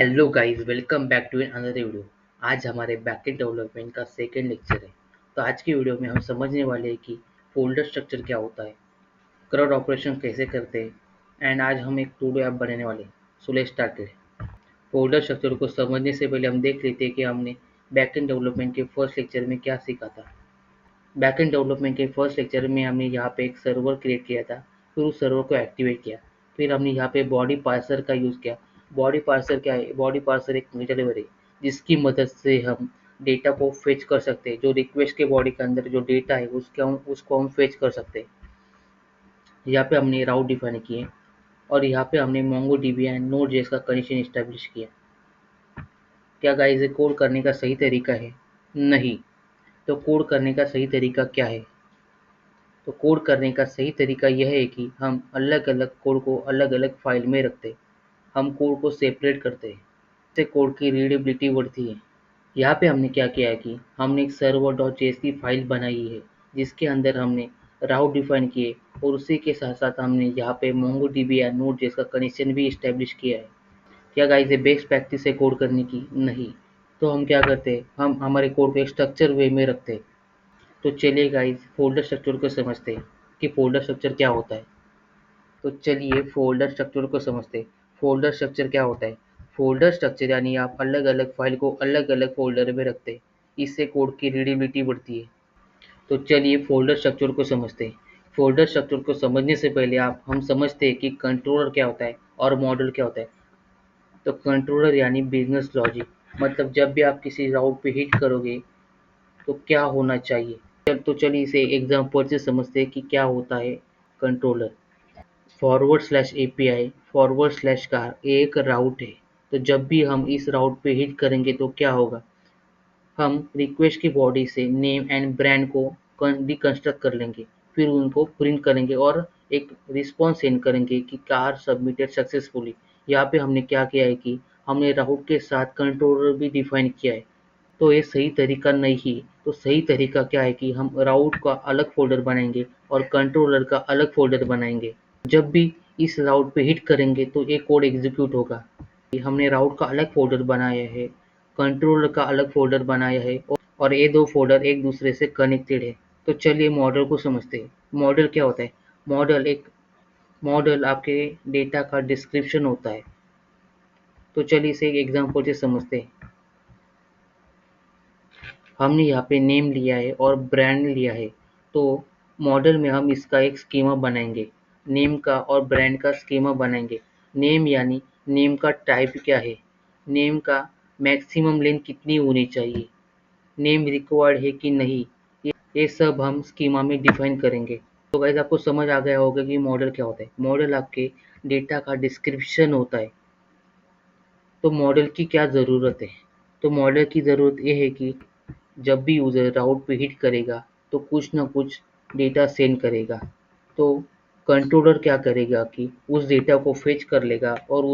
Hello guys, welcome back to another video. आज हमारे backend development का सेकंड लेक्चर है। तो आज की वीडियो में हम समझने वाले हैं कि फोल्डर स्ट्रक्चर क्या होता है, CRUD ऑपरेशन कैसे करते हैं एंड आज हम एक टू डू ऐप बनाने वाले हैं। So let's started. Folder structure को समझने से पहले हम देख लेते हैं कि हमने बैकएंड डेवलपमेंट के फर्स्ट लेक्चर में क्या सीखा था। बैकएंड डेवलपमेंट के फर्स्ट लेक्चर में हमने यहाँ पे एक सर्वर क्रिएट किया था, फिर उस सर्वर को एक्टिवेट किया, फिर हमने यहाँ पे बॉडी पार्सर का यूज़ किया। बॉडी पार्सर क्या है? बॉडी पार्सर एक मिडलवेयर है जिसकी मदद से हम डेटा को फेच कर सकते हैं। जो रिक्वेस्ट के बॉडी के अंदर जो डेटा है उसको हम फेच कर सकते हैं। यहाँ पे हमने राउट डिफाइन किए और यहाँ पे हमने मोंगोडीबी एंड नोड.जेएस का कनेक्शन इस्टेब्लिश किया। क्या गाइस ये कोड करने का सही तरीका है? नहीं। तो कोड करने का सही तरीका क्या है? तो कोड करने का सही तरीका यह है कि हम अलग-अलग कोड को अलग-अलग फाइल में रखते हैं। हम कोड को सेपरेट करते हैं। इससे कोड की रीडेबिलिटी बढ़ती है। यहाँ पे हमने क्या किया है कि हमने एक server.js की फाइल बनाई है जिसके अंदर हमने राउट डिफाइन किए और उसी के साथ-साथ हमने यहाँ पे MongoDB या Node.js का कनेक्शन भी एस्टेब्लिश किया है। क्या गाइस ये बेस्ट प्रैक्टिस है कोड करने की? नहीं। तो हम क्या करते हैं? हम हमारे कोड को एक स्ट्रक्चर वे में रखते हैं। तो चलिए गाइस फोल्डर स्ट्रक्चर को समझते हैं कि फोल्डर स्ट्रक्चर क्या होता है। तो चलिए फोल्डर स्ट्रक्चर को समझते हैं। फोल्डर स्ट्रक्चर क्या होता है? फोल्डर स्ट्रक्चर यानी आप अलग-अलग फाइल को अलग-अलग फोल्डर में रखते हैं। इससे कोड की रीडेबिलिटी बढ़ती है। तो चलिए फोल्डर स्ट्रक्चर को समझते हैं। फोल्डर स्ट्रक्चर को समझने से पहले आप हम समझते हैं कि कंट्रोलर क्या होता है और मॉडल क्या होता है। तो कंट्रोलर यानी बिजनेस लॉजिक, मतलब जब भी आप किसी राउट पे हिट करोगे तो क्या होना चाहिए। तो चलिए इसे एग्जांपल से समझते हैं कि क्या होता है controller. Forward slash API forward slash car एक राउट है। तो जब भी हम इस राउट पे हिट करेंगे तो क्या होगा? हम रिक्वेस्ट की बॉडी से नेम एंड ब्रांड को डिकंस्ट्रक्ट कर लेंगे, फिर उनको प्रिंट करेंगे और एक रिस्पॉन्स सेंड करेंगे कि कार सबमिटेड सक्सेसफुली। यहाँ पे हमने क्या किया है कि हमने राउट के साथ कंट्रोलर भी डिफाइन किया है। तो ये सही तरीका नहीं। तो सही तरीका क्या है कि हम राउट का अलग फ़ोल्डर बनाएँगे और कंट्रोलर का अलग फ़ोल्डर बनाएँगे। जब भी इस राउट पे हिट करेंगे तो ये कोड एग्जीक्यूट होगा। हमने राउट का अलग फ़ोल्डर बनाया है, कंट्रोलर का अलग फ़ोल्डर बनाया है और ये दो फ़ोल्डर एक दूसरे से कनेक्टेड है। तो चलिए मॉडल को समझते हैं। मॉडल क्या होता है? मॉडल आपके डेटा का डिस्क्रिप्शन होता है। तो चलिए इसे एक एग्जांपल से समझते हैं। हमने यहाँ पे नेम लिया है और ब्रांड लिया है। तो मॉडल में हम इसका एक स्कीमा बनाएंगे, नेम का और ब्रांड का स्कीमा बनाएंगे। नेम यानी नेम का टाइप क्या है, नेम का मैक्सिमम लेंथ कितनी होनी चाहिए, नेम रिक्वायर्ड है कि नहीं, ये सब हम स्कीमा में डिफाइन करेंगे। तो गाइस आपको समझ आ गया होगा कि मॉडल क्या होता है। मॉडल आपके डेटा का डिस्क्रिप्शन होता है। तो मॉडल की क्या ज़रूरत है? तो मॉडल की ज़रूरत ये है कि जब भी यूज़र राउट पे हिट करेगा तो कुछ ना कुछ डेटा सेंड करेगा। तो कंट्रोलर क्या करेगा कि उस डेटा को फेच कर लेगा और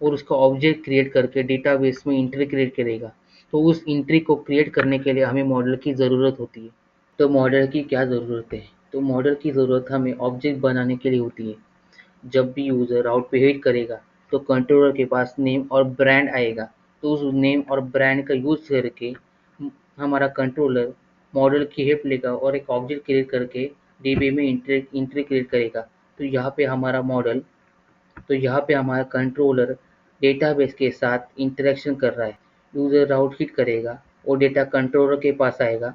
उसका ऑब्जेक्ट क्रिएट करके डेटाबेस में एंट्री क्रिएट करेगा। तो उस एंट्री को क्रिएट करने के लिए हमें मॉडल की ज़रूरत होती है। तो मॉडल की क्या ज़रूरत है? तो मॉडल की ज़रूरत हमें ऑब्जेक्ट बनाने के लिए होती है। जब भी यूज़र राउट पे हिट करेगा तो कंट्रोलर के पास नेम और ब्रांड आएगा। तो उस नेम और ब्रांड का यूज़ करके हमारा कंट्रोलर मॉडल की हेल्प लेगा और एक ऑब्जेक्ट क्रिएट करके डीबी में एंट्री क्रिएट करेगा। तो यहाँ पे हमारा मॉडल तो यहाँ पे हमारा कंट्रोलर डेटाबेस के साथ इंटरेक्शन कर रहा है। यूज़र राउट हिट करेगा और डेटा कंट्रोलर के पास आएगा।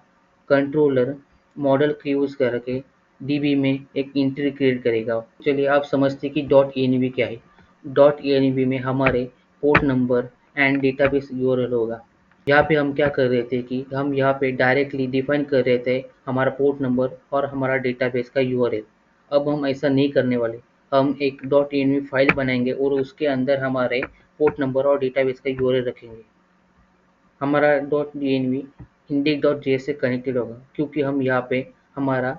कंट्रोलर मॉडल का यूज़ करके डीबी में एक एंट्री क्रिएट करेगा। चलिए आप समझते हैं कि डॉट एनवी क्या है। डॉट एनवी में हमारे port number and database URL होगा। यहाँ पे हम क्या कर रहे थे कि हम यहाँ पे डायरेक्टली डिफाइन कर रहे थे हमारा पोर्ट नंबर और हमारा डेटाबेस का यूआरएल। अब हम ऐसा नहीं करने वाले। हम एक डॉट एनवी फाइल बनाएंगे और उसके अंदर हमारे पोर्ट नंबर और डेटाबेस का यूआरएल रखेंगे। हमारा dot env index dot JS से कनेक्टेड होगा क्योंकि हम यहाँ पे हमारा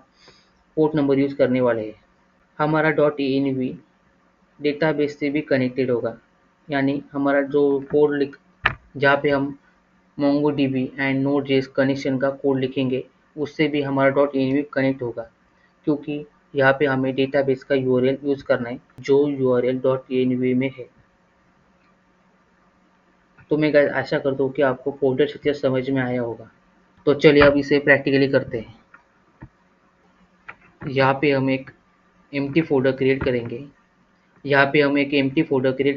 पोर्ट नंबर यूज़ करने वाले हैं। हमारा डॉट एनवी डेटाबेस से भी कनेक्टेड होगा, यानी हमारा जो कोड लिख जहाँ पे हम MongoDB एंड Node.js कनेक्शन का कोड लिखेंगे उससे भी हमारा डॉट एनवी कनेक्ट होगा क्योंकि यहाँ पे हमें डेटाबेस का यूआरएल यूज़ करना है जो यूआरएल डॉट एनवी में है। तो मैं गाइस आशा करता हूँ कि आपको फोल्डर स्ट्रक्चर समझ में आया होगा। तो चलिए अब इसे प्रैक्टिकली करते हैं। यहाँ पे हम एक एम्प्टी फोल्डर क्रिएट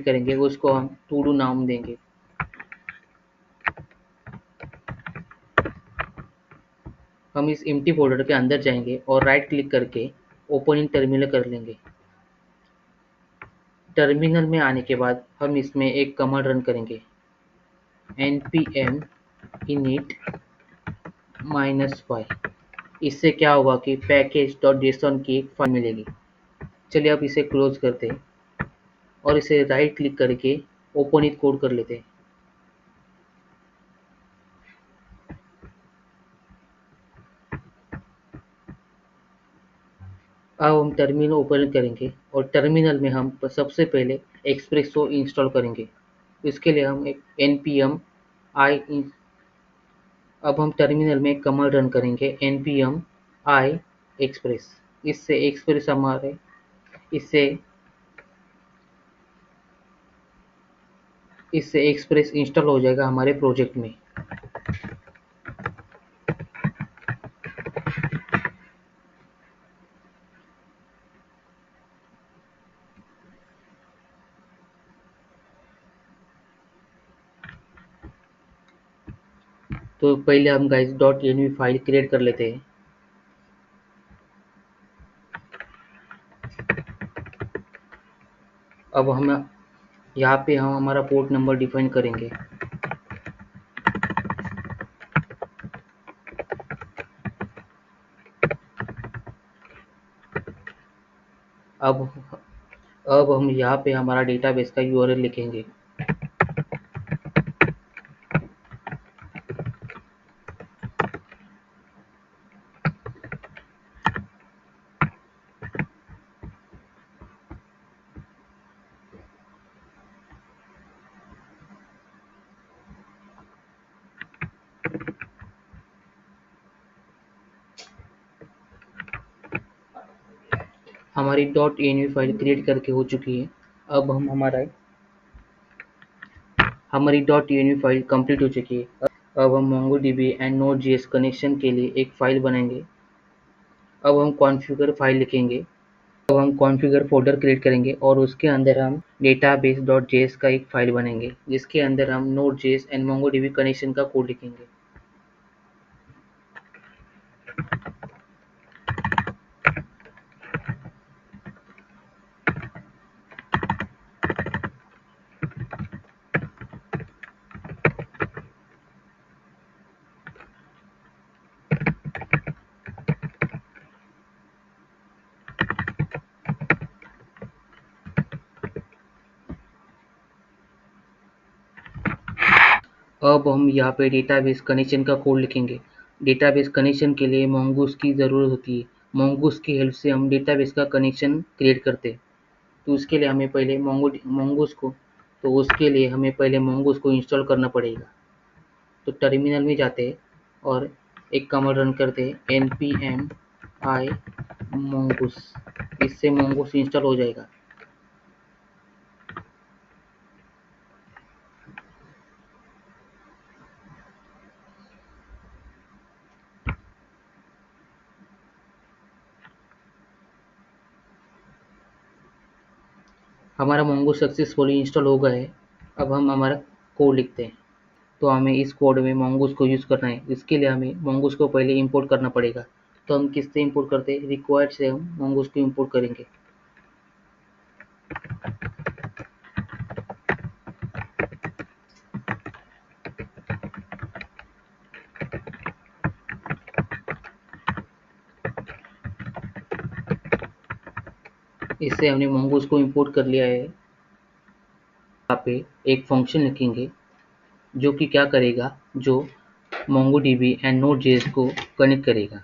करेंगे। उसको हम टू डू नाम देंगे। हम इस एम्प्टी फोल्डर के अंदर जाएंगे और राइट क्लिक करके ओपन इन टर्मिनल कर लेंगे। टर्मिनल में आने के बाद हम इसमें एक कमांड रन करेंगे, npm init -y। इससे क्या होगा कि package.json की एक फाइल मिलेगी। चलिए अब इसे क्लोज करते हैं और इसे राइट क्लिक करके ओपन इट कोड कर लेते हैं। अब हम टर्मिनल ओपन करेंगे और टर्मिनल में हम सबसे पहले एक्सप्रेसो इंस्टॉल करेंगे। इसके लिए हम एक npm i। अब हम टर्मिनल में कमांड रन करेंगे, npm i express। इससे एक्सप्रेस हमारे इससे इससे एक्सप्रेस इंस्टॉल हो जाएगा हमारे प्रोजेक्ट में। तो पहले हम गाइस .env फाइल क्रिएट कर लेते हैं। अब हम यहाँ पे हम हमारा पोर्ट नंबर डिफाइन करेंगे। अब अब हम यहाँ पे हमारा डेटाबेस का यूआरएल लिखेंगे। हमारी .env फाइल क्रिएट करके हो चुकी है। अब हम हमारी .env फाइल कंप्लीट हो चुकी है। अब हम MongoDB एंड Node.js कनेक्शन के लिए एक फाइल बनाएंगे। अब हम कॉन्फ़िगर फाइल लिखेंगे। अब हम कॉन्फ़िगर फ़ोल्डर क्रिएट करेंगे और उसके अंदर हम database.js का एक फाइल बनाएंगे, जिसके अंदर हम Node.js एंड MongoDB कनेक्शन का कोड लिखेंगे। अब हम यहाँ पे डेटाबेस कनेक्शन का कोड लिखेंगे। डेटाबेस कनेक्शन के लिए mongoose की ज़रूरत होती है। mongoose की हेल्प से हम डेटाबेस का कनेक्शन क्रिएट करते हैं। तो उसके लिए हमें पहले mongoose को इंस्टॉल करना पड़ेगा। तो टर्मिनल में जाते हैं और एक कमांड रन करते हैं, npm i mongoose। इससे mongoose इंस्टॉल हो जाएगा। हमारा mongoose सक्सेसफुली इंस्टॉल हो गया है। अब हम हमारा कोड लिखते हैं। तो हमें इस कोड में mongoose को यूज़ करना है। इसके लिए हमें mongoose को पहले इंपोर्ट करना पड़ेगा। तो हम किससे इंपोर्ट करते हैं, रिक्वायर्ड से हम mongoose को इंपोर्ट करेंगे। इससे हमने mongoose को इंपोर्ट कर लिया है। यहाँ पे एक फंक्शन लिखेंगे जो कि क्या करेगा, जो MongoDB एंड Node.js को कनेक्ट करेगा।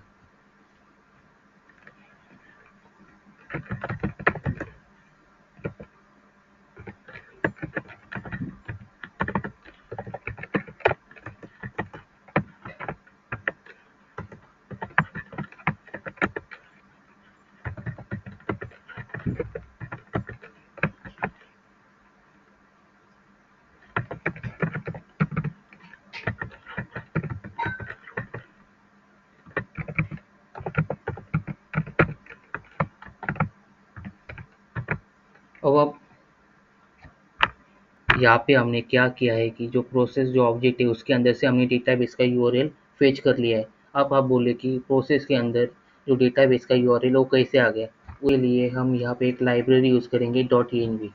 यहाँ पे हमने क्या किया है कि जो प्रोसेस जो ऑब्जेक्ट है उसके अंदर से हमने डेटाबेस का यूआरएल फेच कर लिया है। अब आप बोले कि प्रोसेस के अंदर जो डेटाबेस का यूआरएल वो कैसे आ गया? उसके लिए हम यहाँ पे एक लाइब्रेरी यूज़ करेंगे .env।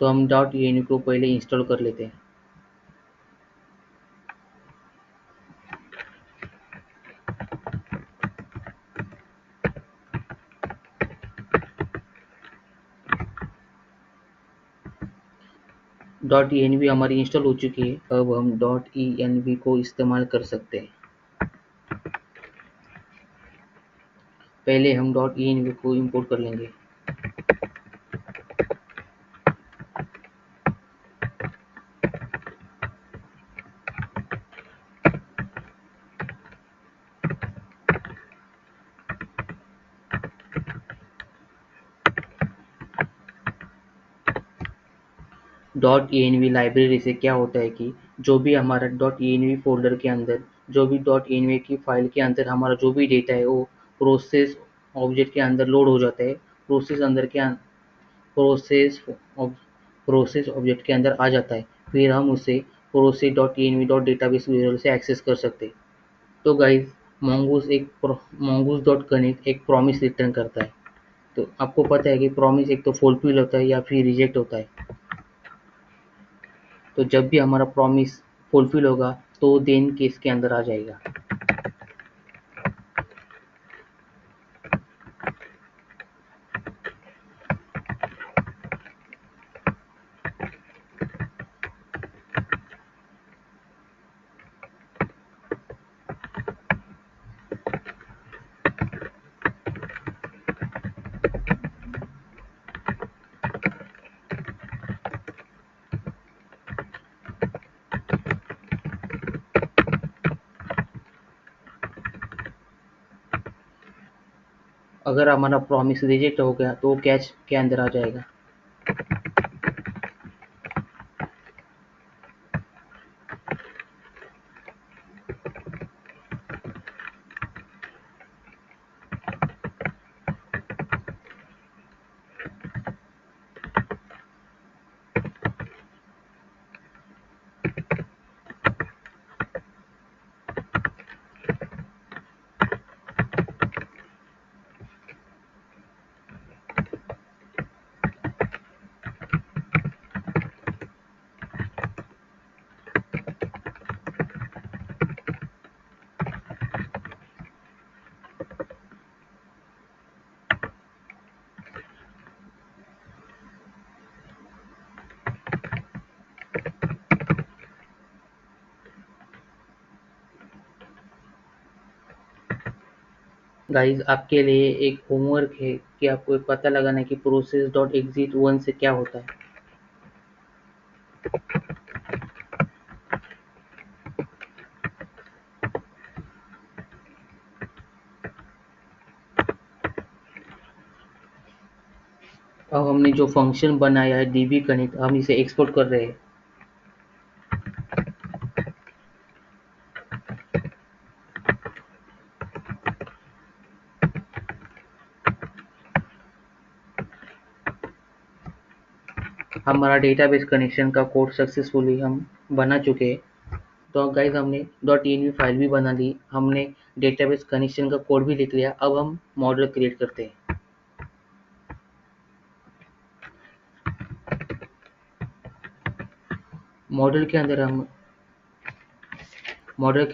तो हम .env को पहले इंस्टॉल कर लेते हैं। .env हमारी इंस्टॉल हो चुकी है। अब हम .env को इस्तेमाल कर सकते हैं। पहले हम .env को इंपोर्ट कर लेंगे। .env लाइब्रेरी से क्या होता है कि जो भी हमारा .env फ़ोल्डर के अंदर जो भी .env की फ़ाइल के अंदर हमारा जो भी डेटा है वो प्रोसेस ऑब्जेक्ट के अंदर लोड हो जाता है। प्रोसेस अंदर के प्रोसेस प्रोसेस ऑब्जेक्ट के अंदर आ जाता है। फिर हम उसे process.env.database वेरिएबल से एक्सेस कर सकते हैं। तो गाइस mongoose एक प्रॉमिस रिटर्न करता है। तो आपको पता है कि प्रॉमिस एक तो फुलफिल होता है या फिर रिजेक्ट होता है। तो जब भी हमारा प्रॉमिस फुलफिल होगा तो देन केस के अंदर आ जाएगा। अगर हमारा प्रॉमिस रिजेक्ट हो गया तो वो कैच के अंदर आ जाएगा। गाइस आपके लिए एक होमवर्क है कि आपको एक पता लगाना है कि प्रोसेस डॉट एग्जिट वन से क्या होता है। अब हमने जो फंक्शन बनाया है db कनेक्ट हम इसे एक्सपोर्ट कर रहे हैं। हमारा डेटाबेस कनेक्शन का कोड सक्सेसफुली हम बना चुके हैं। तो गाइस हमने .env फाइल भी बना ली, हमने डेटाबेस कनेक्शन का कोड भी लिख लिया। अब हम मॉडल क्रिएट करते हैं। मॉडल के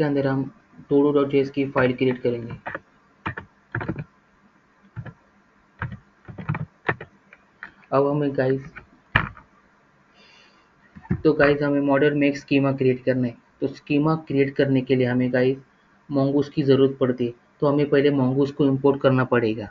अंदर हम todo.js की फाइल क्रिएट करेंगे। अब हमें हमें मॉडल में एक स्कीमा क्रिएट करना है। तो स्कीमा क्रिएट करने के लिए हमें गाइस mongoose की ज़रूरत पड़ती है। तो हमें पहले mongoose को इंपोर्ट करना पड़ेगा।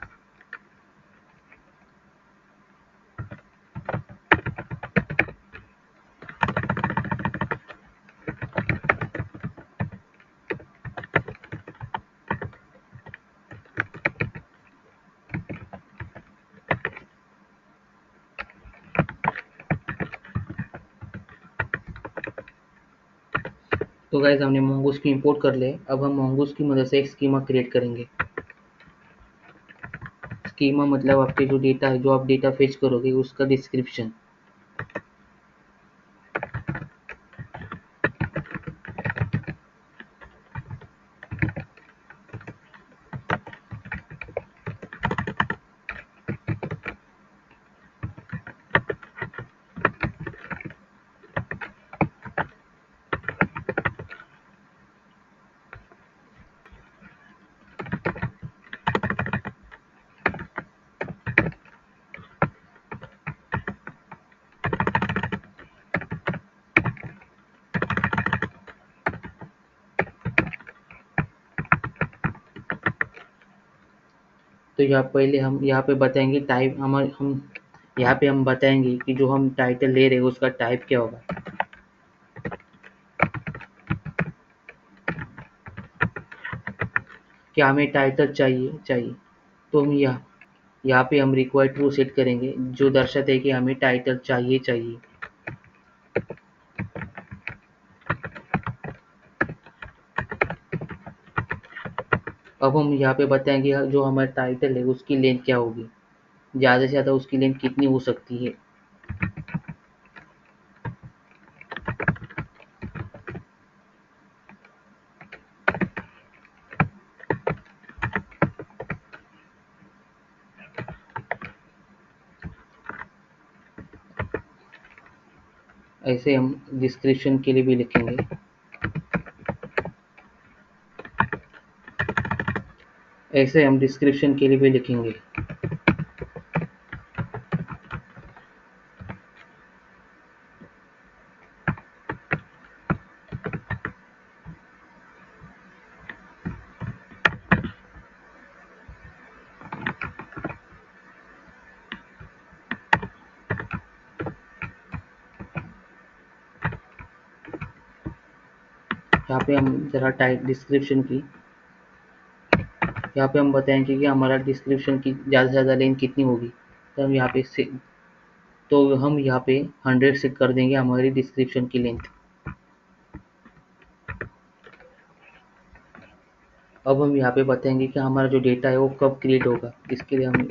तो गाइस हमने mongoose को इंपोर्ट कर लिया। अब हम mongoose की मदद से एक स्कीमा क्रिएट करेंगे। स्कीमा मतलब आपके जो डेटा है, जो आप डेटा फेच करोगे उसका डिस्क्रिप्शन। तो यहाँ पहले हम यहाँ पे बताएंगे टाइप हम यहाँ पे हम बताएंगे कि जो हम टाइटल ले रहे हैं उसका टाइप क्या होगा। क्या हमें टाइटल चाहिए तो हम यहाँ पे हम रिक्वायर्ड ट्रू सेट करेंगे जो दर्शाते है कि हमें टाइटल चाहिए। अब हम यहाँ पे बताएंगे जो हमारा टाइटल है उसकी लेंथ क्या होगी, ज़्यादा से ज़्यादा उसकी लेंथ कितनी हो सकती है। ऐसे हम डिस्क्रिप्शन के लिए भी लिखेंगे। ऐसे हम डिस्क्रिप्शन के लिए भी लिखेंगे। यहाँ पे हम जरा टाइप डिस्क्रिप्शन की यहाँ पे हम बताएंगे कि हमारा डिस्क्रिप्शन की ज़्यादा से ज़्यादा लेंथ कितनी होगी। तो हम यहाँ पे से तो हम यहाँ पे 100 से कर देंगे हमारी डिस्क्रिप्शन की लेंथ। अब हम यहाँ पे बताएंगे कि हमारा जो डेटा है वो कब क्रिएट होगा। इसके लिए हम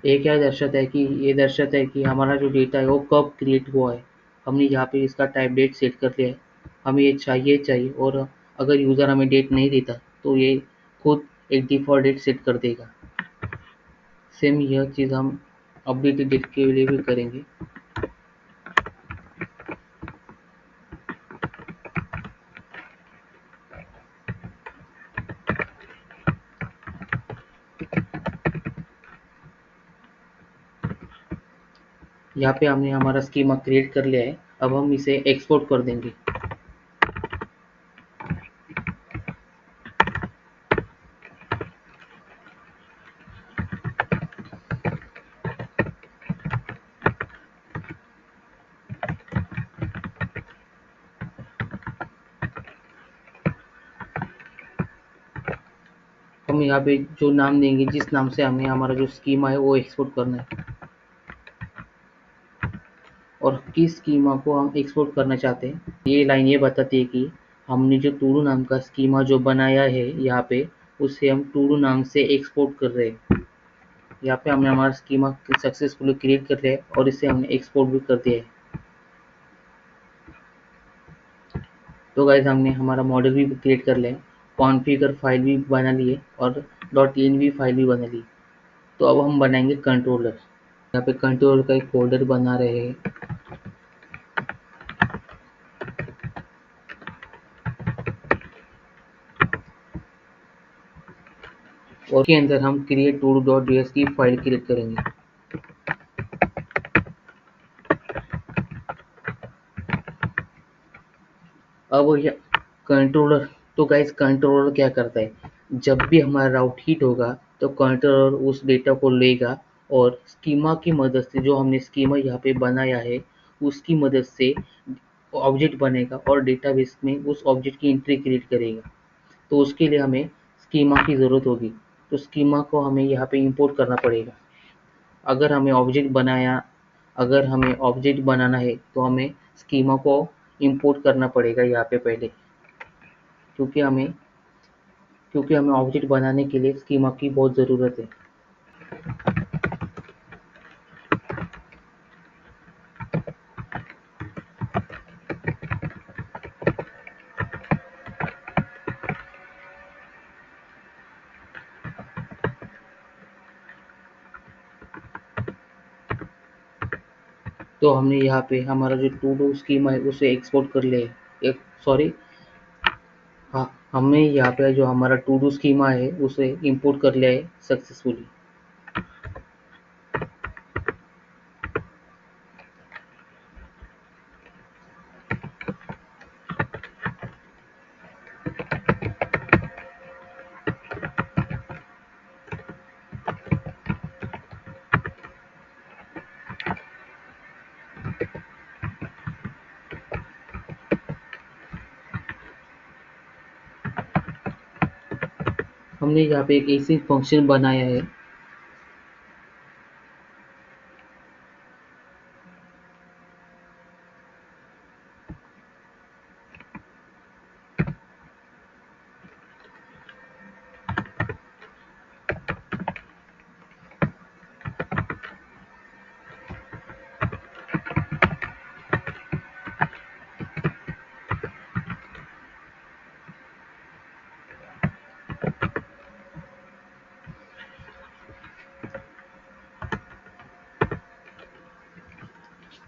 ये क्या दर्शाता है कि ये दर्शाता है कि हमारा जो डेटा है वो कब क्रिएट हुआ है। हमने यहाँ पे इसका टाइप डेट सेट कर लिया है। हमें ये चाहिए और अगर यूज़र हमें डेट नहीं देता तो ये खुद एक डिफ़ॉल्ट डेट सेट कर देगा। सेम यह चीज़ हम अपडेटेड डेट के लिए भी करेंगे। यहाँ पे हमने हमारा स्कीमा क्रिएट कर लिया है। अब हम इसे एक्सपोर्ट कर देंगे। हम यहाँ पे जो नाम देंगे जिस नाम से हमें हमारा जो स्कीमा है वो एक्सपोर्ट करना है और किस स्कीमा को हम एक्सपोर्ट करना चाहते हैं। ये लाइन ये बताती है कि हमने जो टूडू नाम का स्कीमा जो बनाया है यहाँ पे उसे हम टूडू नाम से एक्सपोर्ट कर रहे हैं। यहाँ पे हमने हमारा स्कीमा सक्सेसफुली क्रिएट कर लिया है और इसे हमने एक्सपोर्ट भी कर दिया है। तो गाइस हमने हमारा मॉडल भी क्रिएट कर लिया है, कॉन्फ़िगर फाइल भी बना ली है और .env फाइल भी बना ली। तो अब हम बनाएंगे कंट्रोलर। यहाँ पे कंट्रोलर का एक फोल्डर बना रहे हैं और उसके अंदर हम create todo.js की फाइल क्रिएट करेंगे। अब यह कंट्रोलर तो गाइस कंट्रोलर क्या करता है, जब भी हमारा राउट हिट होगा तो कंट्रोलर उस डेटा को लेगा और स्कीमा की मदद से जो हमने स्कीमा यहाँ पे बनाया है उसकी मदद से ऑब्जेक्ट बनेगा और डेटाबेस में उस ऑब्जेक्ट की एंट्री क्रिएट करेगा। तो उसके लिए हमें स्कीमा की ज़रूरत होगी। तो स्कीमा को हमें यहाँ पे इंपोर्ट करना पड़ेगा। अगर हमें ऑब्जेक्ट बनाया अगर हमें ऑब्जेक्ट बनाना है तो हमें स्कीमा को इंपोर्ट करना पड़ेगा यहाँ पे पहले, क्योंकि हमें ऑब्जेक्ट बनाने के लिए स्कीमा की बहुत ज़रूरत है। तो हमने यहाँ पे हमारा जो टू डू स्कीमा है उसे एक्सपोर्ट कर लिया है। एक सॉरी, हाँ, हमने यहाँ पे जो हमारा टू डू स्कीमा है उसे इंपोर्ट कर लिया है सक्सेसफुली। हमने यहाँ पे एक ऐसी फंक्शन बनाया है।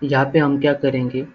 यहाँ पे हम क्या करेंगे,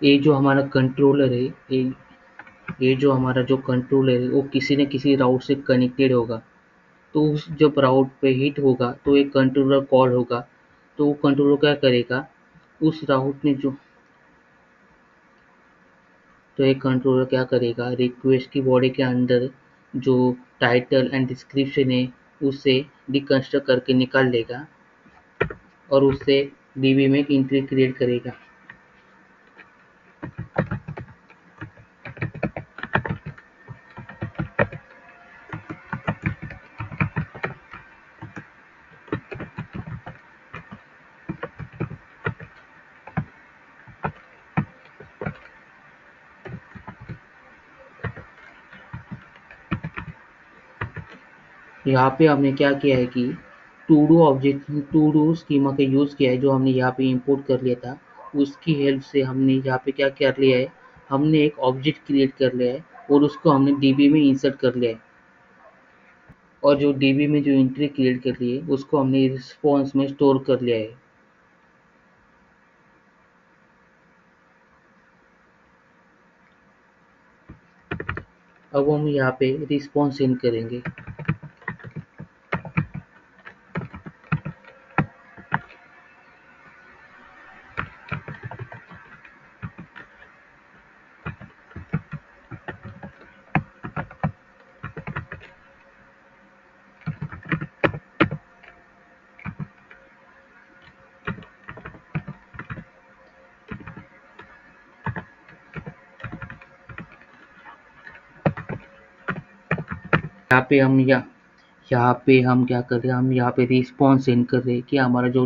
ये जो हमारा कंट्रोलर है, ये जो हमारा जो कंट्रोलर है वो किसी न किसी राउट से कनेक्टेड होगा। तो उस जब राउट पे हिट होगा तो एक कंट्रोलर कॉल होगा। तो वो कंट्रोलर क्या करेगा, उस राउट में जो तो एक कंट्रोलर क्या करेगा, रिक्वेस्ट की बॉडी के अंदर जो टाइटल एंड डिस्क्रिप्शन है उसे डिकंस्ट्रक्ट करके निकाल लेगा और उससे डीबी में एक एंट्री क्रिएट करेगा। यहाँ पे हमने क्या किया है कि टू डू स्कीमा का यूज़ किया है, जो हमने यहाँ पे इंपोर्ट कर लिया था। उसकी हेल्प से हमने यहाँ पे क्या कर लिया है, हमने एक ऑब्जेक्ट क्रिएट कर लिया है और उसको हमने डीबी में इंसर्ट कर लिया है। और जो डीबी में जो एंट्री क्रिएट कर ली है उसको हमने रिस्पॉन्स में स्टोर कर लिया है। अब हम यहाँ पे रिस्पॉन्स सेंड करेंगे। यहाँ पे हम क्या कर रहे हैं, हम यहाँ पे रिस्पॉन्स सेंड कर रहे हैं कि हमारा जो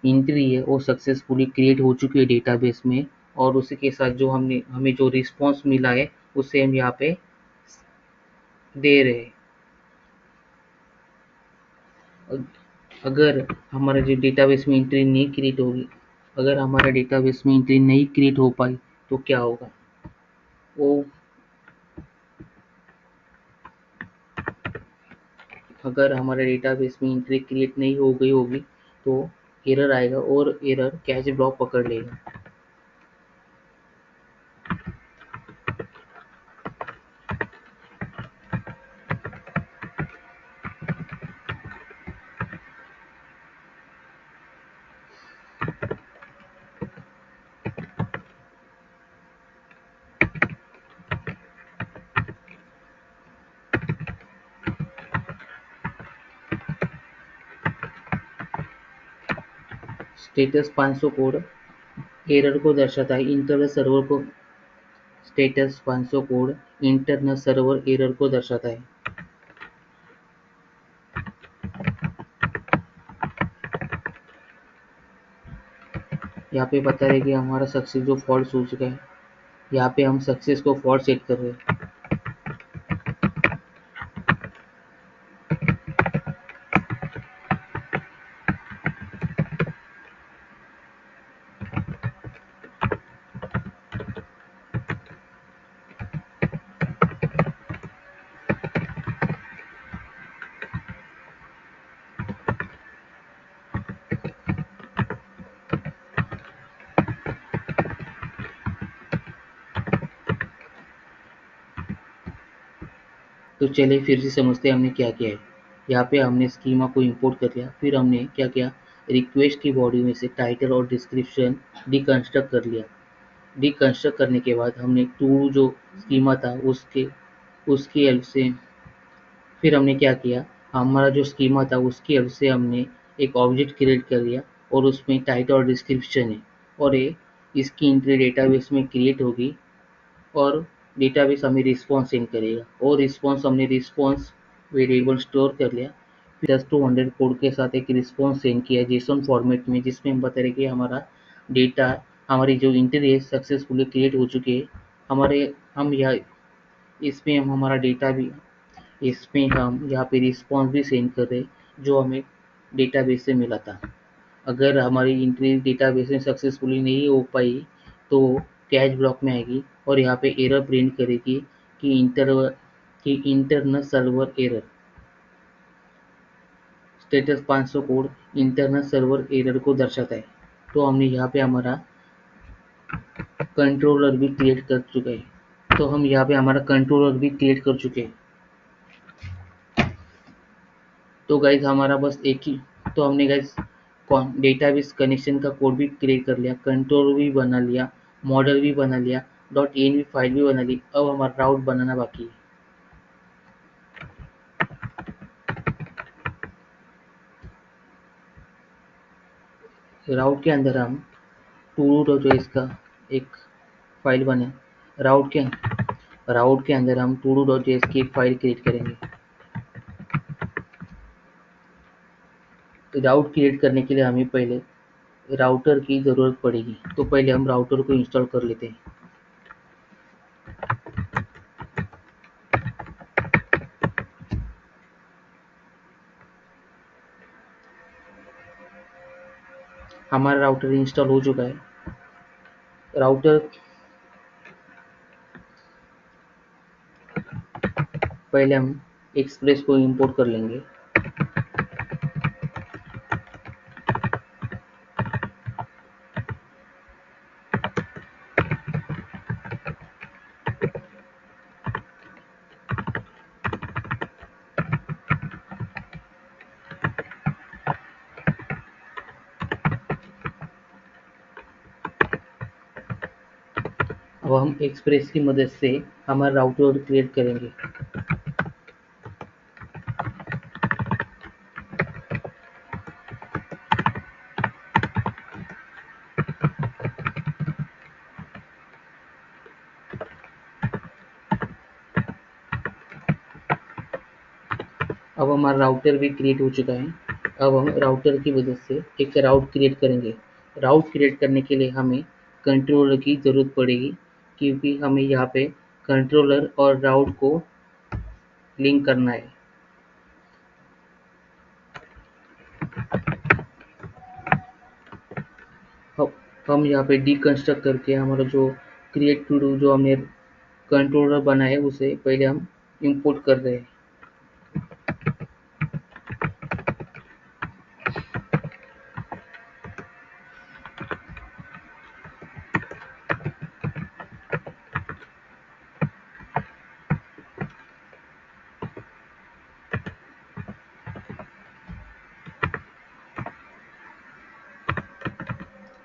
एंट्री है वो सक्सेसफुली क्रिएट हो चुकी है डेटाबेस में। और उसी के साथ जो हमें जो रिस्पॉन्स मिला है उसे हम यहाँ पे दे रहे हैं। अगर हमारा जो डेटाबेस में एंट्री नहीं क्रिएट होगी, अगर हमारा डेटाबेस में एंट्री नहीं क्रिएट हो पाई तो क्या होगा, वो अगर हमारे डेटाबेस में एंट्री क्रिएट नहीं हो गई होगी तो एरर आएगा और एरर कैच ब्लॉक पकड़ लेगा। स्टेटस 500 कोड एरर को दर्शाता है इंटरनल सर्वर को status 500 code internal server error को दर्शाता है। यहाँ पे बता रहे कि हमारा सक्सेस जो फॉल्स हो चुका है, यहाँ पे हम सक्सेस को फॉल्स सेट कर रहे हैं। तो चलिए फिर से समझते हैं हमने क्या किया है। यहाँ पे हमने स्कीमा को इंपोर्ट कर लिया, फिर हमने क्या किया, रिक्वेस्ट की बॉडी में से टाइटल और डिस्क्रिप्शन डिकंस्ट्रक्ट कर लिया। डिकंस्ट्रक्ट करने के बाद हमने टू जो स्कीमा था उसकी हेल्प से फिर हमने क्या किया, हमारा जो स्कीमा था उसकी हेल्प से हमने एक ऑब्जेक्ट क्रिएट कर लिया और उसमें टाइटल और डिस्क्रिप्शन है और ये इसकी एंट्री डेटाबेस में क्रिएट होगी और डेटाबेस हमें रिस्पॉन्स सेंड करेगा और रिस्पॉन्स वेरिएबल स्टोर कर लिया। फिर 10 to 100 कोड के साथ एक रिस्पॉन्स सेंड किया जेसन फॉर्मेट में, जिसमें हम बता रहे कि हमारा डेटा हमारी जो एंट्री है सक्सेसफुली क्रिएट हो चुकी है। हमारे हम यहाँ इसमें हम हमारा डेटा भी इसमें हम यहाँ पे रिस्पॉन्स भी सेंड कर रहे जो हमें डेटाबेस से मिला था। अगर हमारी एंट्री डेटाबेस में सक्सेसफुली नहीं हो पाई तो कैच ब्लॉक में आएगी और यहाँ पे एरर प्रिंट करेगी कि internal server error status 500 code internal server error को दर्शाता है। तो हमने यहाँ पे हमारा कंट्रोलर भी क्रिएट कर चुके हैं। तो हम यहाँ पे हमारा कंट्रोलर भी क्रिएट कर चुके हैं। तो गाइज हमारा बस एक ही, तो हमने गाइज डेटाबेस कनेक्शन का कोड भी क्रिएट कर लिया, कंट्रोल भी बना लिया, मॉडल भी बना लिया, .env फाइल भी बना ली। अब हमारा राउट बनाना बाकी है। राउट के अंदर हम to-do.js का एक फाइल बने, राउट के अंदर हम to-do.js की एक फाइल क्रिएट करेंगे। राउट क्रिएट करने के लिए हमें पहले राउटर की ज़रूरत पड़ेगी, तो पहले हम राउटर को इंस्टॉल कर लेते हैं। हमारा राउटर इंस्टॉल हो चुका है। राउटर पहले हम एक्सप्रेस को इंपोर्ट कर लेंगे। अब हम एक्सप्रेस की मदद से हमारा राउटर क्रिएट करेंगे। अब हमारा राउटर भी क्रिएट हो चुका है। अब हम राउटर की मदद से एक राउट क्रिएट करेंगे। राउट क्रिएट करने के लिए हमें कंट्रोलर की ज़रूरत पड़ेगी, क्योंकि हमें यहाँ पे कंट्रोलर और राउट को लिंक करना है। हम यहाँ पे डिकंस्ट्रक्ट करके हमारा जो क्रिएट टू डू जो हमने कंट्रोलर बना है उसे पहले हम इंपोर्ट कर रहे हैं।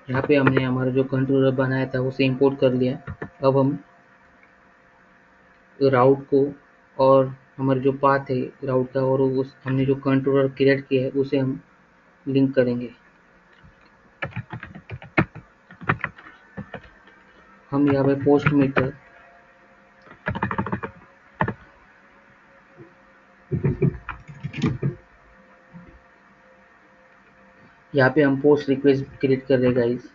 यहाँ पे हमने हमारा जो कंट्रोलर बनाया था उसे इंपोर्ट कर लिया। अब हम राउट को और हमारा जो पाथ है राउट का और उस हमने जो कंट्रोलर क्रिएट किया है उसे हम लिंक करेंगे। हम यहाँ पे पोस्ट मीटर यहाँ पे हम पोस्ट रिक्वेस्ट क्रिएट कर रहे गाइस।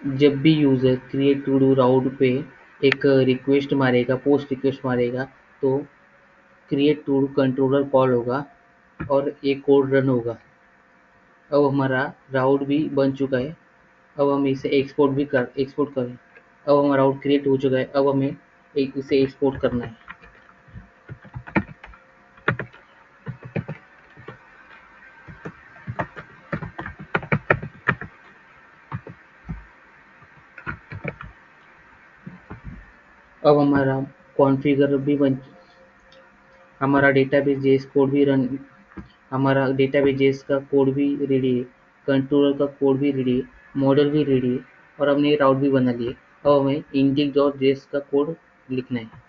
जब भी user create todo route पे एक रिक्वेस्ट मारेगा, पोस्ट रिक्वेस्ट मारेगा, तो create todo controller call होगा और एक कोड रन होगा। अब हमारा राउट भी बन चुका है। अब हम इसे एक्सपोर्ट करें। अब हमारा राउट क्रिएट हो चुका है। अब हमें इसे एक्सपोर्ट करना है। अब हमारा डेटाबेस जेएस कोड भी रन हमारा डेटाबेस जेएस का कोड भी रेडी है, कंट्रोलर का कोड भी रेडी है, मॉडल भी रेडी है और हमने राउट भी बना लिए। अब हमें index.js का कोड लिखना है।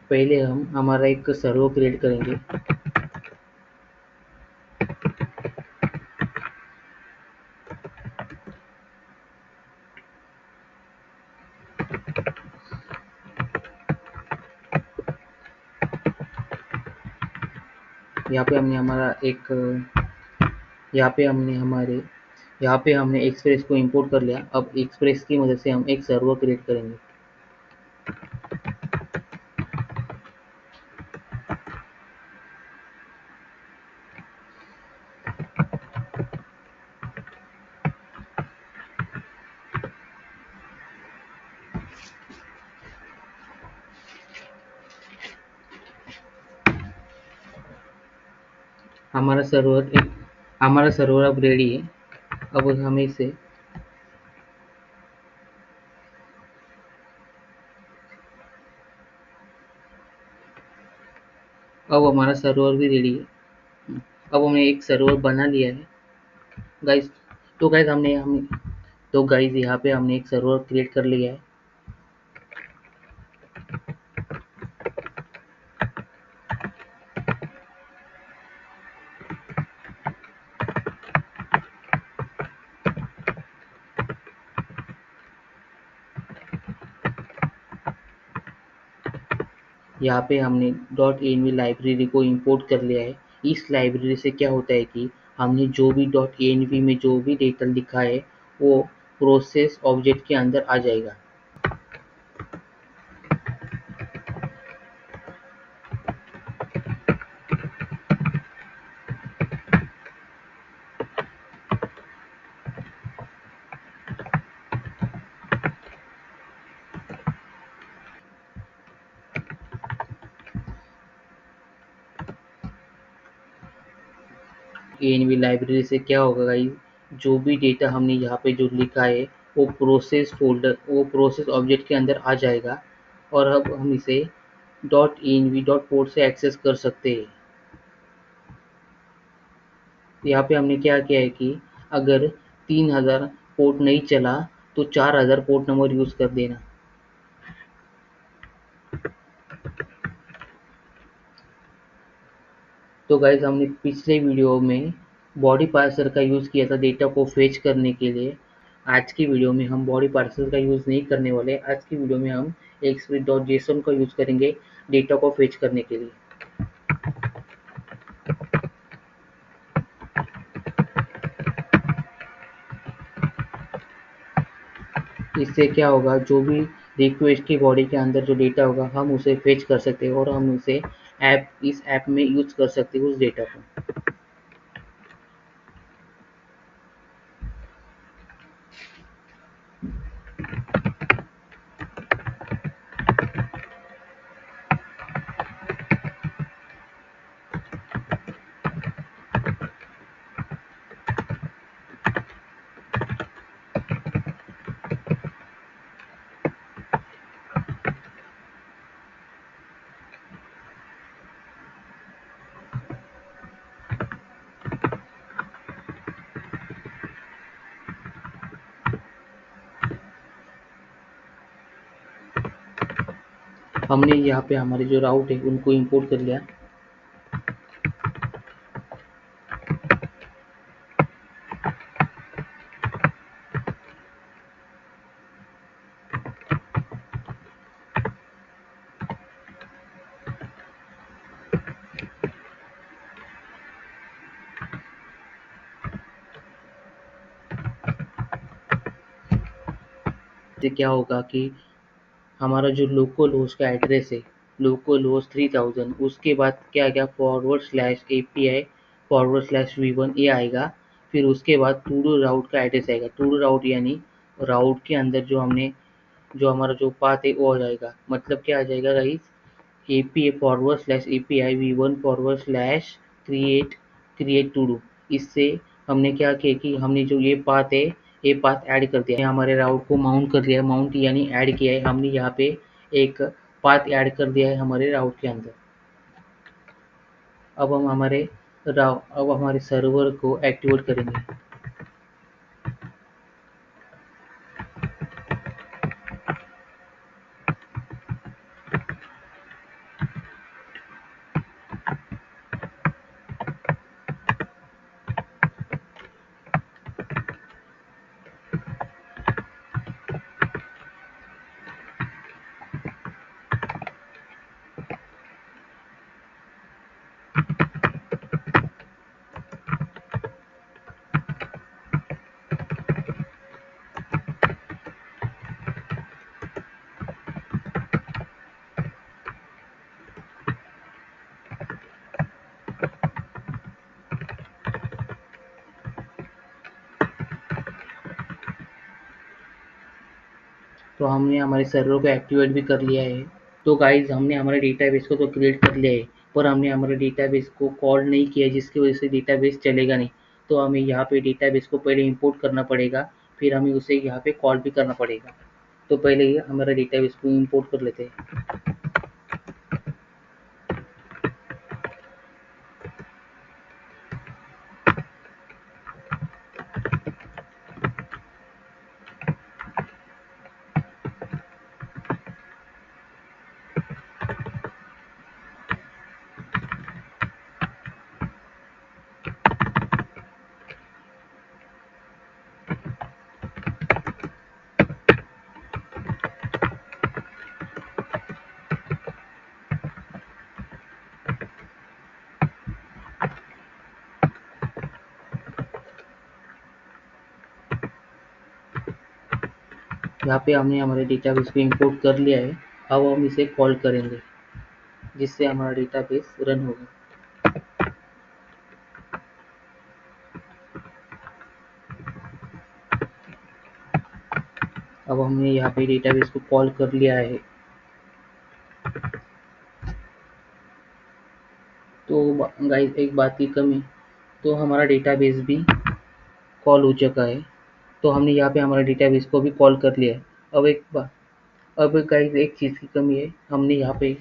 पहले हम हमारा एक सर्वर क्रिएट करेंगे। यहाँ पे हमने हमारा एक यहाँ पे हमने हमारे यहाँ पे हमने एक्सप्रेस को इंपोर्ट कर लिया। अब एक्सप्रेस की मदद से हम एक सर्वर क्रिएट करेंगे। हमारा सर्वर अब रेडी है। अब हमें इसे अब हमारा सर्वर भी रेडी है। अब हमने एक सर्वर बना लिया है गाइस। तो गाइस हमने हम तो गाइस यहाँ पे हमने एक सर्वर क्रिएट कर लिया है। यहाँ पे हमने .env लाइब्रेरी को इंपोर्ट कर लिया है। इस लाइब्रेरी से क्या होता है कि हमने जो भी .env में जो भी डेटा लिखा है वो प्रोसेस ऑब्जेक्ट के अंदर आ जाएगा। env लाइब्रेरी से क्या होगा गाइस, जो भी डेटा हमने यहाँ पे जो लिखा है वो प्रोसेस ऑब्जेक्ट के अंदर आ जाएगा और अब हम इसे .env.port से एक्सेस कर सकते हैं। यहाँ पे हमने क्या किया है कि अगर 3000 पोर्ट नहीं चला तो 4000 पोर्ट नंबर यूज़ कर देना। तो गाइस हमने पिछले वीडियो में बॉडी पार्सर का यूज़ किया था डेटा को फेच करने के लिए। आज की वीडियो में हम बॉडी पार्सर का यूज़ नहीं करने वाले। आज की वीडियो में हम express.json का यूज़ करेंगे डेटा को फेच करने के लिए। इससे क्या होगा, जो भी रिक्वेस्ट की बॉडी के अंदर जो डेटा होगा हम उसे फेच कर सकते हैं और हम उसे इस ऐप में यूज़ कर सकते हैं उस डेटा को। हमने यहाँ पे हमारे जो राउट है उनको इंपोर्ट कर लिया। इससे क्या होगा कि हमारा जो लोकल होस्ट का एड्रेस है, लोकल होस्ट 3000, उसके बाद क्या आएगा, /API /v1 ये आएगा। फिर उसके बाद टूडू राउट का एड्रेस आएगा। टूडू राउट यानी राउट के अंदर जो हमारा जो पाथ है वो आ जाएगा। मतलब क्या आ जाएगा guys, API /v1 create to do। इससे हमने क्या किया कि हमने जो ये पाथ है, ये पाथ ऐड कर दिया है, हमारे राउट को माउंट कर दिया है। माउंट यानी ऐड किया है हमने यहाँ पे, एक पाथ ऐड कर दिया है हमारे राउट के अंदर। अब हमारे सर्वर को एक्टिवेट करेंगे। तो हमने हमारे सर्वर को एक्टिवेट भी कर लिया है। तो गाइज हमने हमारे डेटाबेस को तो क्रिएट कर लिया है, पर हमने हमारे डेटाबेस को कॉल नहीं किया, जिसकी वजह से डेटाबेस चलेगा नहीं। तो हमें यहाँ पे डेटाबेस को पहले इंपोर्ट करना पड़ेगा, फिर हमें उसे यहाँ पे कॉल भी करना पड़ेगा। तो पहले ये हमारा डेटाबेस को इंपोर्ट कर लेते हैं। यहाँ पे हमने हमारे डेटाबेस को इंपोर्ट कर लिया है। अब हम इसे कॉल करेंगे, जिससे हमारा डेटाबेस रन होगा। अब हमने यहाँ पे डेटाबेस को कॉल कर लिया है। तो गाइस एक बात की कमी, तो हमारा डेटाबेस भी कॉल हो चुका है। तो हमने यहाँ पे हमारे डेटाबेस को भी कॉल कर लिया है। अब गाइस एक चीज़ की कमी है, हमने यहाँ पे,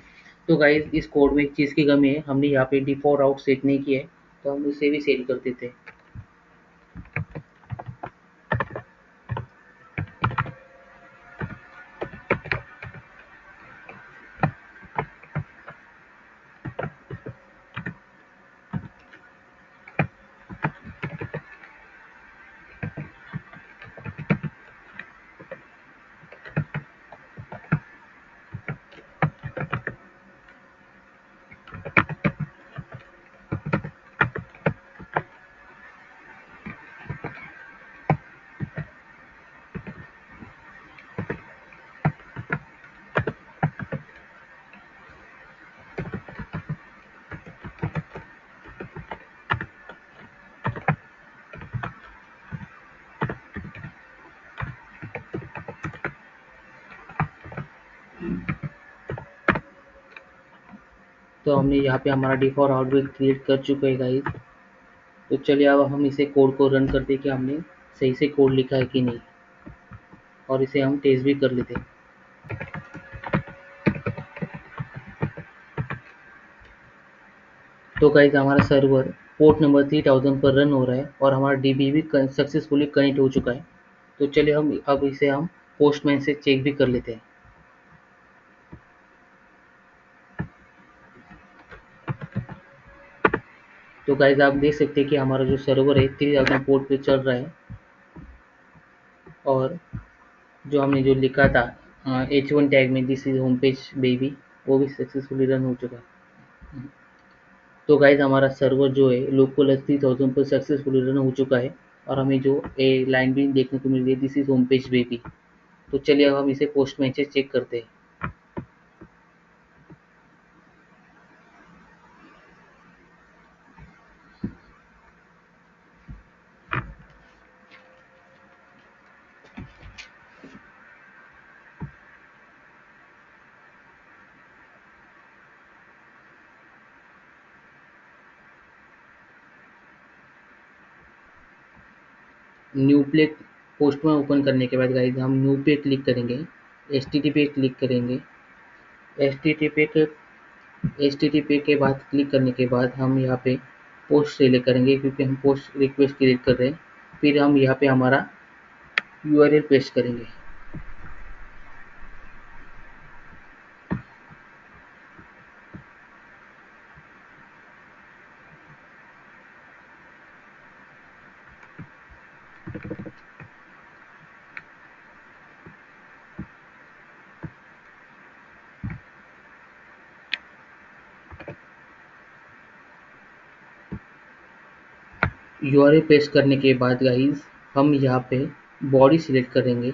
तो गाइस इस कोड में एक चीज़ की कमी है, हमने यहाँ पे डिफॉल्ट राउट सेट नहीं किया है। तो हम उसे भी सेट कर देते हैं। तो हमने यहाँ पे हमारा डिफॉल्ट आउटपुट क्रिएट कर चुके हैं गाइस। तो चलिए अब हम इसे कोड को रन करते हैं कि हमने सही से कोड लिखा है कि नहीं, और इसे हम टेस्ट भी कर लेते हैं। तो गाइस हमारा सर्वर पोर्ट नंबर 3000 पर रन हो रहा है, और हमारा डीबी भी सक्सेसफुली कनेक्ट हो चुका है। तो चलिए हम अब इसे पोस्टमैन से चेक भी कर लेते हैं। तो गाइस आप देख सकते हैं कि हमारा जो सर्वर है 3000 पोर्ट पे चल रहा है, और जो हमने जो लिखा था H1 टैग में this is home page baby, वो भी सक्सेसफुली रन हो चुका है। तो गाइस हमारा सर्वर जो है लोकल 3000 पर सक्सेसफुली रन हो चुका है, और हमें जो ए लाइन भी देखने को मिल रही है this is home page baby. तो चलिए अब हम इसे पोस्टमैन से चेक करते हैं। न्यू पे पोस्टमैन ओपन करने के बाद गाइस हम न्यू पे क्लिक करेंगे, HTTP पे क्लिक करेंगे। HTTP के HTTP के बाद क्लिक करने के बाद हम यहाँ पे पोस्ट सेलेक्ट करेंगे, क्योंकि हम पोस्ट रिक्वेस्ट क्रिएट कर रहे हैं। फिर हम यहाँ पे हमारा URL पेस्ट करेंगे। URL पेस्ट करने के बाद गाइस हम यहाँ पे बॉडी सिलेक्ट करेंगे,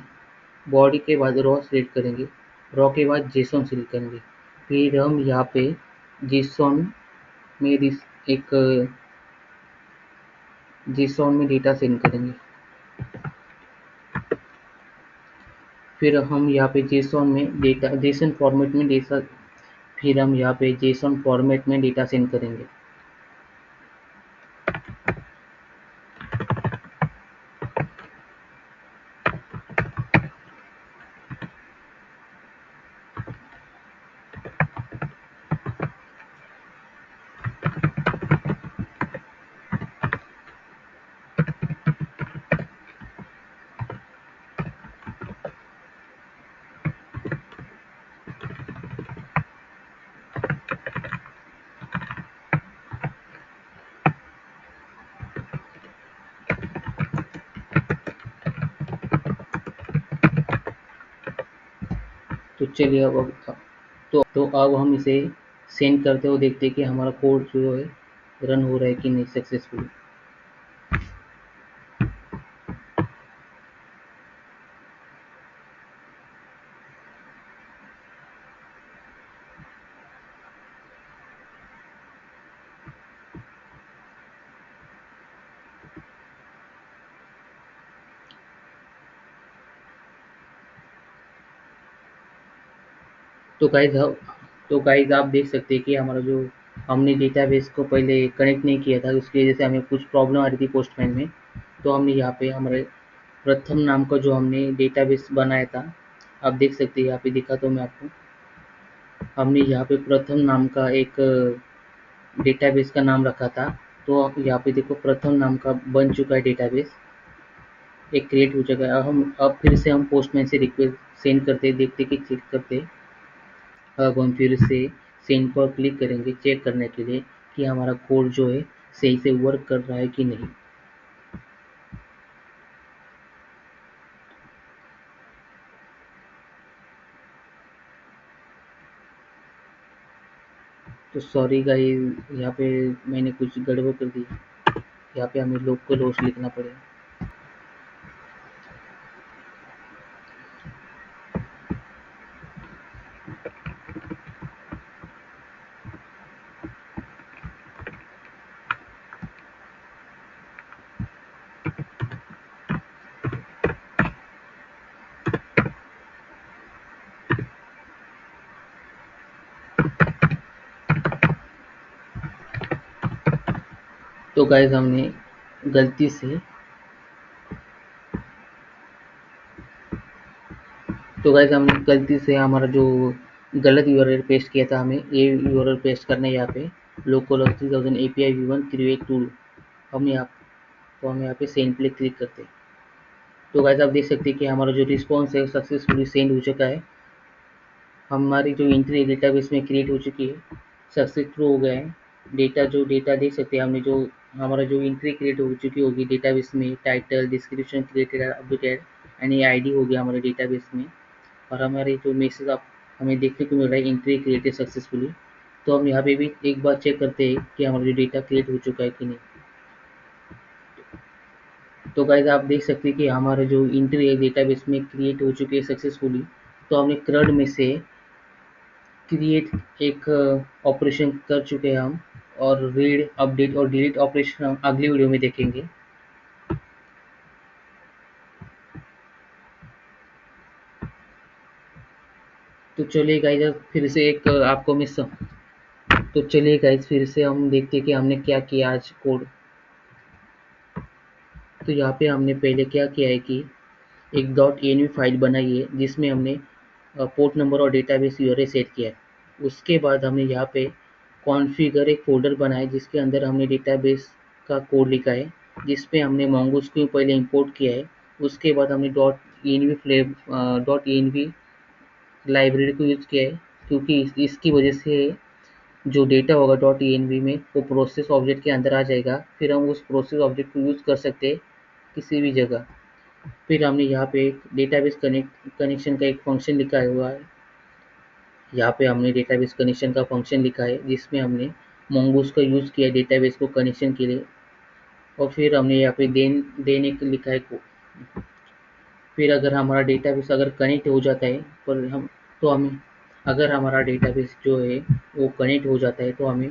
बॉडी के बाद रॉ सिलेक्ट करेंगे, रॉ के बाद जेसॉन सिलेक्ट करेंगे। फिर हम यहाँ पे जेसॉन में एक जेसॉन में डेटा सेंड करेंगे। फिर हम यहाँ पे जेसॉन में डेटा जेसन फॉर्मेट में डेटा फिर हम यहाँ पे जेसॉन फॉर्मेट में डेटा सेंड करेंगे। तो चलिए तो अब हम इसे सेंड करते हुए देखते हैं कि हमारा कोड जो है रन हो रहा है कि नहीं सक्सेसफुली। तो गाइज आप देख सकते हैं कि हमारा जो हमने डेटाबेस को पहले कनेक्ट नहीं किया था, उसकी वजह से हमें कुछ प्रॉब्लम आ रही थी पोस्टमैन में। तो हमने यहाँ पे हमारे प्रथम नाम का जो हमने डेटाबेस बनाया था, आप देख सकते हैं यहाँ पे दिखा तो मैं आपको, हमने यहाँ पे प्रथम नाम का एक डेटाबेस का नाम रखा था। तो आप यहाँ पे देखो प्रथम नाम का बन चुका है डेटाबेस, एक क्रिएट हो चुका है। अब फिर से हम पोस्टमैन से रिक्वेस्ट सेंड करते देखते कि चेक करते। अब हम फिर से सेंड पर क्लिक करेंगे चेक करने के लिए कि हमारा कोड जो है सही से वर्क कर रहा है कि नहीं। तो सॉरी गाइस, यहाँ पे मैंने कुछ गड़बड़ कर दी, यहाँ पे हमें लोकल होस्ट लिखना पड़ेगा। तो गाइस हमने गलती से तो गाइस हमने गलती से हमारा जो गलत यूआरएल पेस्ट किया था, हमें ये यूआरएल पेस्ट करना है यहाँ पे local 3000 API v1 create tool. हम यहाँ पे सेंड पे क्लिक करते हैं। तो गाइस आप देख सकते हैं कि हमारा जो रिस्पॉन्स है सक्सेसफुली सेंड हो चुका है। हमारी जो एंट्री डेटाबेस में क्रिएट हो चुकी है, सक्सेसफुल हो गया है। डेटा जो डेटा देख सकते हैं हमने, जो हमारा जो एंट्री क्रिएट हो चुकी होगी डेटाबेस में, title, description created updated and ये आईडी हो गया हमारे डेटाबेस में। और हमारे जो मैसेज आप हमें देखने को मिल रहा है एंट्री क्रिएटेड सक्सेसफुली। तो हम यहाँ पे भी एक बार चेक करते हैं कि हमारा जो डेटा क्रिएट हो चुका है कि नहीं। तो गाइज आप देख सकते हैं कि हमारा जो एंट्री है डेटाबेस में क्रिएट हो चुकी है सक्सेसफुली। तो हमने क्रड में से क्रिएट एक ऑपरेशन कर चुके हैं हम, और रीड, अपडेट और डिलीट ऑपरेशन हम अगली वीडियो में देखेंगे। तो चलिए गाइज अब फिर से एक आपको मैं तो चलिए गाइज फिर से हम देखते हैं कि हमने क्या किया आज कोड। तो यहाँ पे हमने पहले क्या किया है कि एक .env फाइल बनाई है जिसमें हमने पोर्ट नंबर और डेटाबेस यूआरएल सेट किया है। उसके बाद हमने यहाँ पे कॉन्फ़िगर एक फ़ोल्डर बनाया है जिसके अंदर हमने डेटाबेस का कोड लिखा है, जिस पे हमने मोंगोस्क्यू पहले इंपोर्ट किया है। उसके बाद हमने .env लाइब्रेरी को यूज़ किया है, क्योंकि इसकी वजह से जो डेटा होगा .env में वो प्रोसेस ऑब्जेक्ट के अंदर आ जाएगा, फिर हम उस प्रोसेस ऑब्जेक्ट को यूज़ कर सकते हैं किसी भी जगह। फिर हमने यहाँ पे एक डेटाबेस कनेक्शन का एक फंक्शन लिखा हुआ है। यहाँ पे हमने डेटाबेस कनेक्शन का फंक्शन लिखा है जिसमें हमने mongoose का यूज़ किया डेटाबेस को कनेक्शन के लिए। और फिर हमने यहाँ पे देने के लिखा है को। फिर अगर हमारा डेटाबेस अगर कनेक्ट हो जाता है, पर हम तो हमें अगर हमारा डेटाबेस जो है वो कनेक्ट हो जाता है तो हमें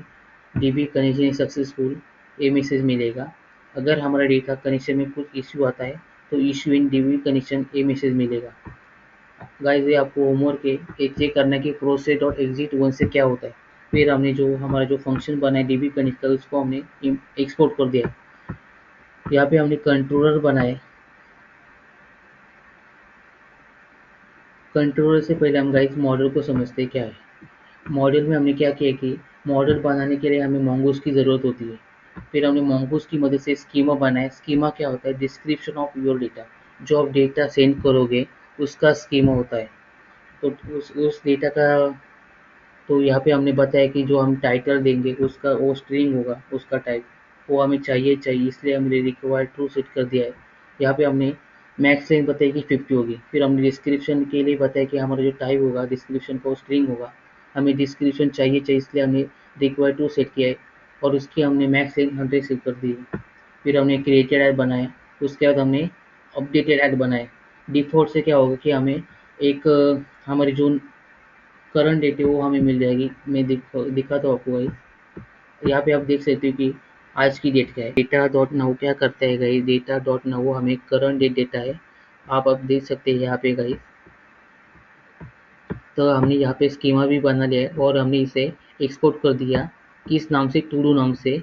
डीबी कनेक्शन सक्सेसफुल ये मैसेज मिलेगा। अगर हमारा डेटा कनेक्शन में कुछ इश्यू आता है तो इश्यू इन डीबी कनेक्शन ये मैसेज मिलेगा। गाइस ये आपको होमवर्क है, ये चेक करना है कि प्रोसेस डॉट एग्जिट वन से क्या होता है। फिर हमने जो हमारा जो फंक्शन बना है डीबी कनेक्ट का, उसको हमने एक्सपोर्ट कर दिया है। यहाँ पे हमने कंट्रोलर बनाए। कंट्रोलर से पहले हम गाइस मॉडल को समझते हैं क्या है। मॉडल में हमने क्या किया कि मॉडल बनाने के लिए हमें mongoose की ज़रूरत होती है। फिर हमने mongoose की मदद से स्कीमा बनाया। स्कीमा क्या होता है? Description of your data. जो आप डेटा सेंड करोगे उसका स्कीमा होता है। तो उस डेटा का, तो यहाँ पे हमने बताया कि जो हम टाइटल देंगे उसका वो स्ट्रिंग होगा, उसका टाइप वो हमें चाहिए, इसलिए हमने रिक्वायर्ड ट्रू सेट कर दिया है। यहाँ पे हमने मैक्स लेंथ बताई कि 50 होगी। फिर हमने डिस्क्रिप्शन के लिए बताया कि हमारा जो टाइप होगा डिस्क्रिप्शन का वो स्ट्रिंग होगा। हमें डिस्क्रिप्शन चाहिए, इसलिए हमने रिक्वायर्ड ट्रू सेट किया है, और उसकी हमने मैक्स लेंथ 100 सेट कर दी है। फिर हमने क्रिएटेड ऐड बनाया। उसके बाद हमने अपडेटेड ऐड बनाए। डिफ़ॉल्ट से क्या होगा कि हमें एक हमारी जो करंट डेट है वो हमें मिल जाएगी। मैं दिखाता हूँ आपको गाइस। यहाँ पे आप देख सकते हो कि आज की डेट क्या है। डेटा डॉट नाउ क्या करता है गाइस, डेटा डॉट नाउ हमें करंट डेट देता है। आप अब देख सकते हैं यहाँ पे गाइस। तो हमने यहाँ पे स्कीमा भी बना लिया है और हमने इसे एक्सपोर्ट कर दिया। किस नाम से? टूडू नाम से।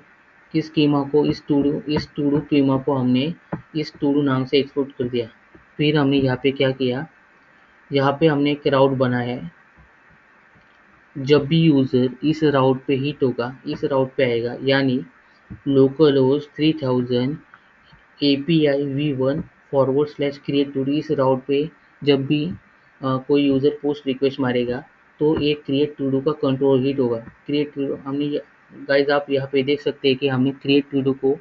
किस स्कीमा को? इस टूडू स्कीमा को हमने इस टूडू नाम से एक्सपोर्ट कर दिया। फिर हमने यहाँ पे क्या किया, यहाँ पे हमने एक राउट बनाया है। जब भी यूज़र इस राउट पे हिट होगा, इस राउट पे आएगा, यानी localhost 3000 API v1 /create todo, इस राउट पे जब भी कोई यूज़र पोस्ट रिक्वेस्ट मारेगा तो एक क्रिएट टूडू का कंट्रोल हिट होगा। क्रिएट टूडू हमने गाइज आप यहाँ पे देख सकते हैं कि हमने क्रिएट टूडू को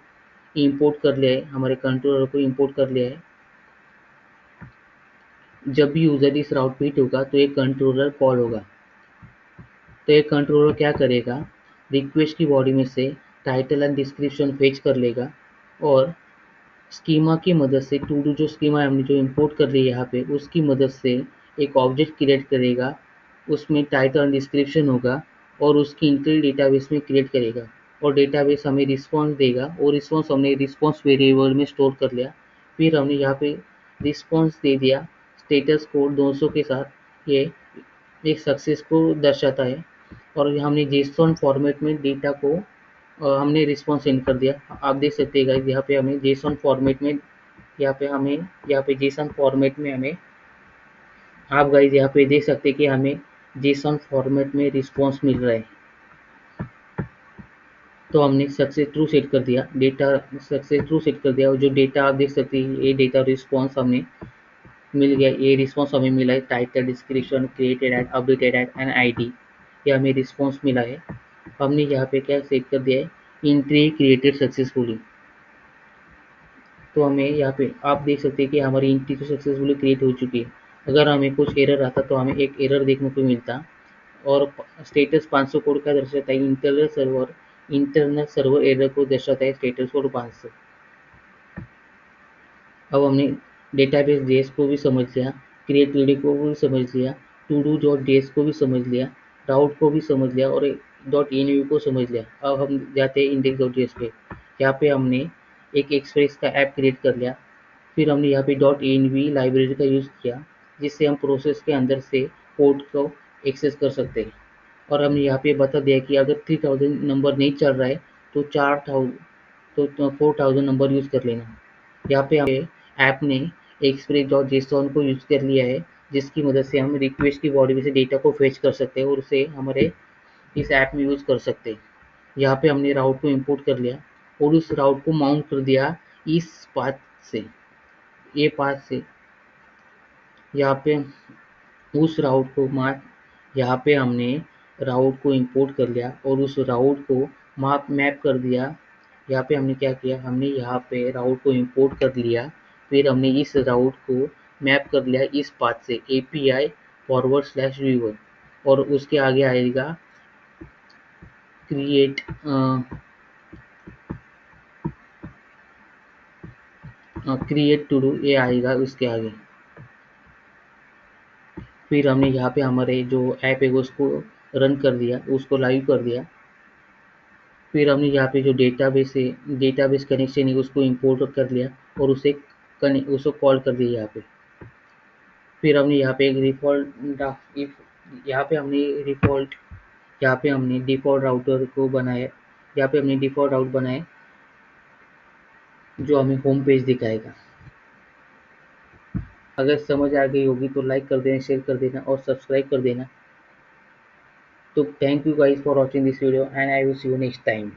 इंपोर्ट कर लिया है, हमारे कंट्रोलर को इंपोर्ट कर लिया है। जब भी यूज़र इस राउट पे हिट होगा तो एक कंट्रोलर कॉल होगा। तो एक कंट्रोलर क्या करेगा, रिक्वेस्ट की बॉडी में से टाइटल एंड डिस्क्रिप्शन फेच कर लेगा, और स्कीमा की मदद से टूडू जो स्कीमा हमने जो इंपोर्ट कर ली है यहाँ पे, उसकी मदद से एक ऑब्जेक्ट क्रिएट करेगा। उसमें टाइटल एंड डिस्क्रिप्शन होगा और उसकी एंट्री डेटाबेस में क्रिएट करेगा, और डेटाबेस हमें रिस्पॉन्स देगा, और रिस्पॉन्स हमने रिस्पॉन्स वेरिएबल में स्टोर कर लिया। फिर हमने यहाँ पे रिस्पॉन्स दे दिया स्टेटस कोड 200 के साथ। ये एक सक्सेस को दर्शाता है। और हमने जेसॉन फॉर्मेट में डेटा को हमने रिस्पॉन्स सेंड कर दिया। आप देख सकते हैं गाइस, यहाँ पे हमें जेसॉन फॉर्मेट में, यहाँ पे जेसॉन फॉर्मेट में हमें, आप गाइस यहाँ पे देख सकते हैं कि हमें जेसॉन फॉर्मेट में रिस्पॉन्स मिल रहा है। तो हमने सक्सेस ट्रू सेट कर दिया, डेटा सक्सेस ट्रू सेट कर दिया, और जो डेटा आप देख सकते हैं ये डेटा रिस्पॉन्स हमें मिल गया। ये रिस्पॉन्स हमें मिला है, title, description, created at, updated at and ID, ये हमें रिस्पॉन्स मिला है। हमने यहाँ पे क्या सेट कर दिया है, एंट्री क्रिएटेड सक्सेसफुली। तो हमें यहाँ पे आप देख सकते हैं कि हमारी एंट्री तो सक्सेसफुली क्रिएट हो चुकी है। अगर हमें कुछ एरर आता तो हमें एक एरर देखने को मिलता, और स्टेटस 500 कोड का दर्शाता है, इंटरनल सर्वर एरर को दर्शाता है स्टेटस कोड 500। अब हमने डेटाबेस जेएस को भी समझ लिया, क्रिएटिविटी को भी समझ लिया, टू डू डॉट जेएस को भी समझ लिया, राउट को भी समझ लिया और डॉट एनवी को समझ लिया। अब हम जाते हैं इंडेक्स डॉट जेएस पे। यहाँ पे हमने एक एक्सप्रेस का ऐप क्रिएट कर लिया। फिर हमने यहाँ पे डॉट एनवी लाइब्रेरी का यूज़ किया, जिससे हम प्रोसेस के अंदर से कोड को एक्सेस कर सकते हैं। और हमने यहाँ पे बता दिया कि अगर 3000 नंबर नहीं चल रहा है तो 4000 तो 4000 नंबर यूज़ कर लेना। यहाँ पे हमें ऐप ने एक्सप्रेस डॉट जेसॉन को यूज़ कर लिया है, जिसकी मदद से हम रिक्वेस्ट की बॉडी में से डेटा को फेच कर सकते हैं और उसे हमारे इस ऐप में यूज़ कर सकते हैं। यहाँ पे हमने राउट को इंपोर्ट कर लिया और उस राउट को माउंट कर दिया इस पाथ से, ये पाथ से। यहाँ पे उस राउट को मार यहाँ पे हमने राउट को इंपोर्ट कर लिया और उस राउट को मैप कर दिया। यहाँ पे हमने क्या किया, हमने यहाँ पे राउट को इंपोर्ट कर लिया, फिर हमने इस राउट को मैप कर लिया इस पाथ से API फॉरवर्ड स्लैश व्यूअर, और उसके आगे आएगा क्रिएट क्रिएट टू डू, ये आएगा उसके आगे। फिर हमने यहाँ पे हमारे जो ऐप है उसको रन कर दिया, उसको लाइव कर दिया। फिर हमने यहाँ पे जो डेटाबेस है, डेटाबेस कनेक्शन है, उसको इंपोर्ट कर लिया और उसको कॉल कर दिया यहाँ पे। फिर हमने यहाँ पे एक यहाँ पे हमने डिफ़ॉल्ट यहाँ पे हमने डिफ़ॉल्ट राउटर को बनाया। यहाँ पे हमने डिफ़ॉल्ट राउट बनाया जो हमें होम पेज दिखाएगा। अगर समझ आ गई होगी तो लाइक कर देना, शेयर कर देना और सब्सक्राइब कर देना। तो thank you guys for watching this video and I will see you next time.